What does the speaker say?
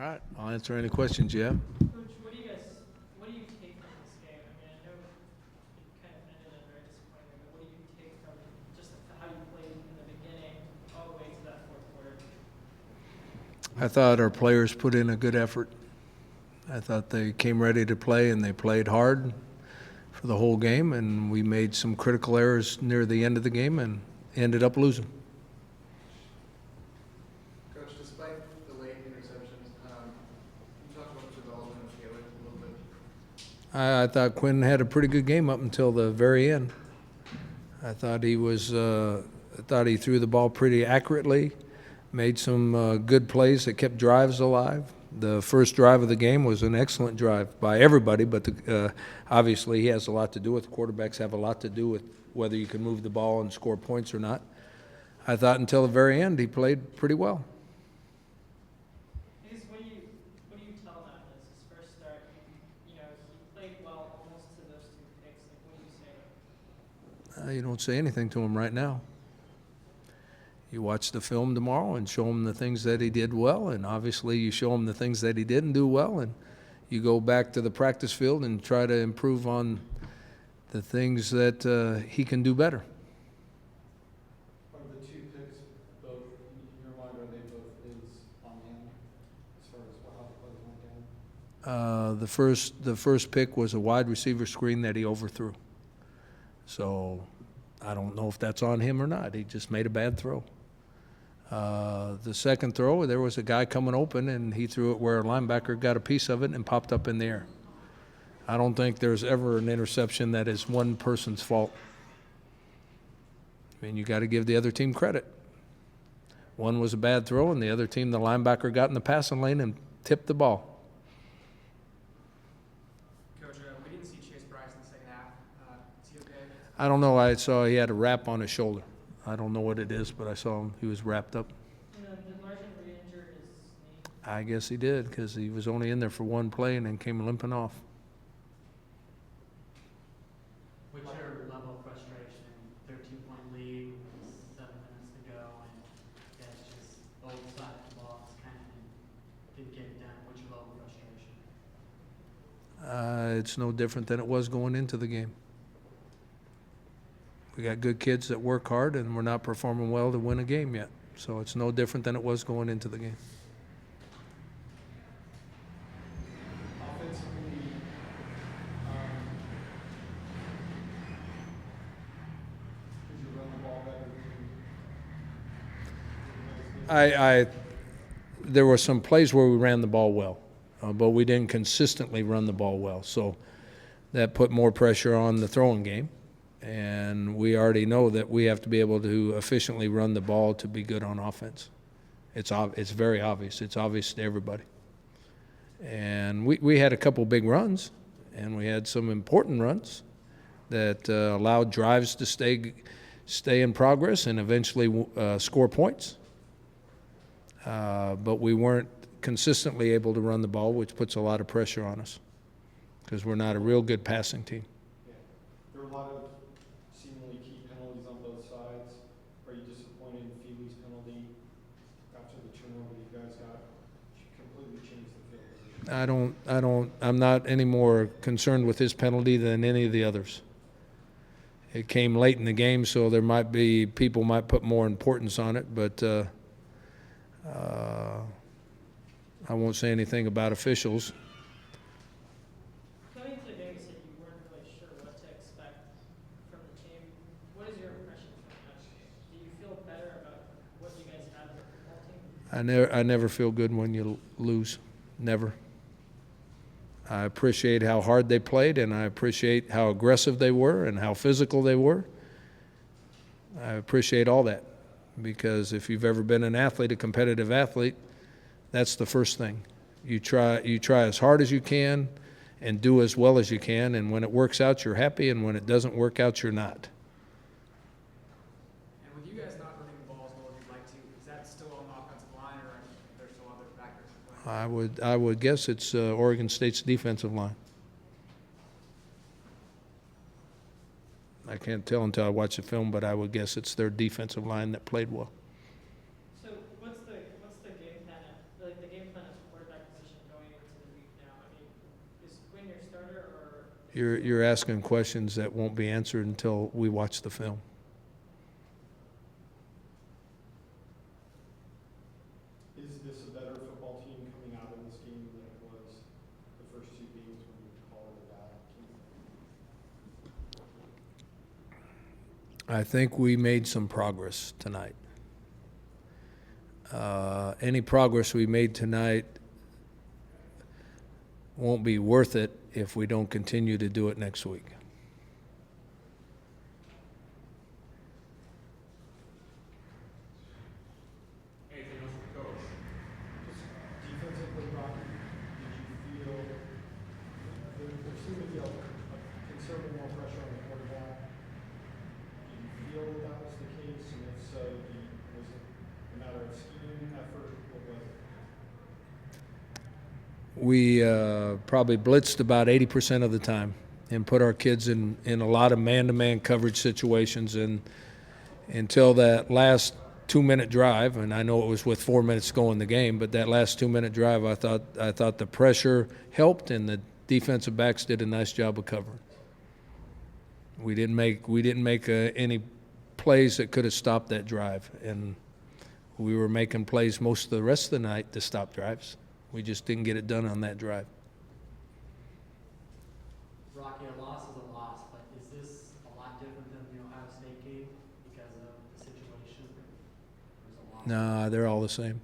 All right, I'll answer any questions you have. Coach, what do you take from this game? I mean, I know it kind of ended in very disappointing, but what do you take from just how you played in the beginning all the way to that fourth quarter? I thought our players put in a good effort. I thought they came ready to play, and they played hard for the whole game, and we made some critical errors near the end of the game and ended up losing. Coach, despite the late interceptions, you talked about the development of Caleb a little bit. I thought Quinn had a pretty good game up until the very end. I thought he threw the ball pretty accurately, made some good plays that kept drives alive. The first drive of the game was an excellent drive by everybody, but obviously he has a lot to do with it. Quarterbacks have a lot to do with whether you can move the ball and score points or not. I thought until the very end he played pretty well. I guess what do you tell him after this? His first start, he played well almost to those two picks. Like, what do you say to him? You don't say anything to him right now. You watch the film tomorrow and show him the things that he did well, and obviously you show him the things that he didn't do well, and you go back to the practice field and try to improve on the things that he can do better. Are the two picks both, in your mind, are they both his on him as far as how the plays went down? The first pick was a wide receiver screen that he overthrew. So I don't know if that's on him or not. He just made a bad throw. The second throw, there was a guy coming open, and he threw it where a linebacker got a piece of it and popped up in the air. I don't think there's ever an interception that is one person's fault. I mean, you got to give the other team credit. One was a bad throw, and the other team, the linebacker got in the passing lane and tipped the ball. Coach, we didn't see Chase Bryce in the second half. Is he okay? I don't know. I saw he had a wrap on his shoulder. I don't know what it is, but I saw him. He was wrapped up. Did Martin re-injure his knee? I guess he did, because he was only in there for one play and then came limping off. What's your level of frustration? 13-point lead, 7 minutes to go, and guys just both sides of the ball just kind of didn't get it done. What's your level of frustration? It's no different than it was going into the game. We got good kids that work hard, and we're not performing well to win a game yet. So it's no different than it was going into the game. Offensively, could you run the ball better? There were some plays where we ran the ball well, but we didn't consistently run the ball well. So that put more pressure on the throwing game. And we already know that we have to be able to efficiently run the ball to be good on offense. It's very obvious. It's obvious to everybody. And we had a couple big runs, and we had some important runs that allowed drives to stay in progress and eventually score points. But we weren't consistently able to run the ball, which puts a lot of pressure on us because we're not a real good passing team. Yeah. There were a lot of seemingly key penalties on both sides. Are you disappointed in Feely's penalty after the turnover you guys got? Completely changed the field. I'm not any more concerned with his penalty than any of the others. It came late in the game, so people might put more importance on it, but I won't say anything about officials. Coming into the game, you said you weren't really sure what to expect from the team. What is your impression from that game? Do you feel better about what you guys have as a football team? I never feel good when you lose. Never. I appreciate how hard they played, and I appreciate how aggressive they were and how physical they were. I appreciate all that, because if you've ever been an athlete, a competitive athlete, that's the first thing. You try as hard as you can and do as well as you can, and when it works out, you're happy, and when it doesn't work out, you're not. And with you guys not running the ball as well as you'd like to, is that still on the offensive line, or are there still other factors at play? I would guess it's Oregon State's defensive line. I can't tell until I watch the film, but I would guess it's their defensive line that played well. So what's the game plan? The game plan as a quarterback, Quinn your starter, or? You're asking questions that won't be answered until we watch the film. Is this a better football team coming out of this game than it was the first two games when you call it a bad team? I think we made some progress tonight. Any progress we made tonight won't be worth it if we don't continue to do it next week. Anything else for the coach? Just defensively, Rocky, did you feel, there seemed to be a considerable more pressure on the quarterback? Did you feel that that was the case, and if so, was it a matter of scheme, effort, what was it? We probably blitzed about 80% of the time and put our kids in a lot of man-to-man coverage situations. And until that last 2-minute drive, and I know it was with 4 minutes to go in the game, but that last 2-minute drive, I thought the pressure helped and the defensive backs did a nice job of covering. We didn't make any plays that could have stopped that drive, and we were making plays most of the rest of the night to stop drives. We just didn't get it done on that drive. Rocky, a loss is a loss, but is this a lot different than the Ohio State game because of the situation? Or is it a loss? Nah, they're all the same.